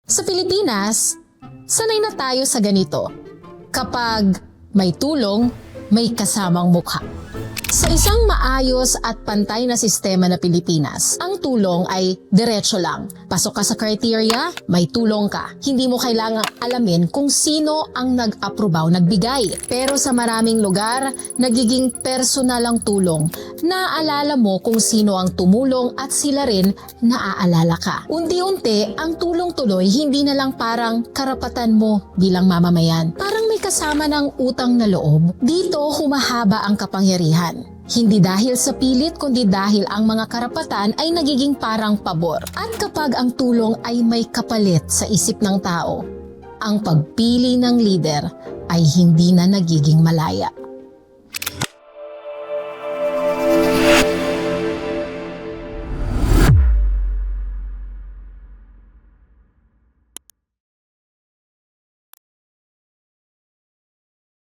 Sa Pilipinas, sanay na tayo sa ganito. Kapag may tulong, may kasamang mukha. Sa isang maayos at pantay na sistema na Pilipinas, ang tulong ay diretso lang. Pasok ka sa criteria, may tulong ka. Hindi mo kailangang alamin kung sino ang nag-aprobaw, nagbigay. Pero sa maraming lugar, nagiging personal ang tulong. Naaalala mo kung sino ang tumulong at sila rin naaalala ka. Unti-unti, ang tulong tuloy hindi na lang parang karapatan mo bilang mamamayan. Parang may kasama ng utang na loob. Dito humahaba ang kapangyarihan. Hindi dahil sa pilit kundi dahil ang mga karapatan ay nagiging parang pabor. At kapag ang tulong ay may kapalit sa isip ng tao, ang pagpili ng leader ay hindi na nagiging malaya.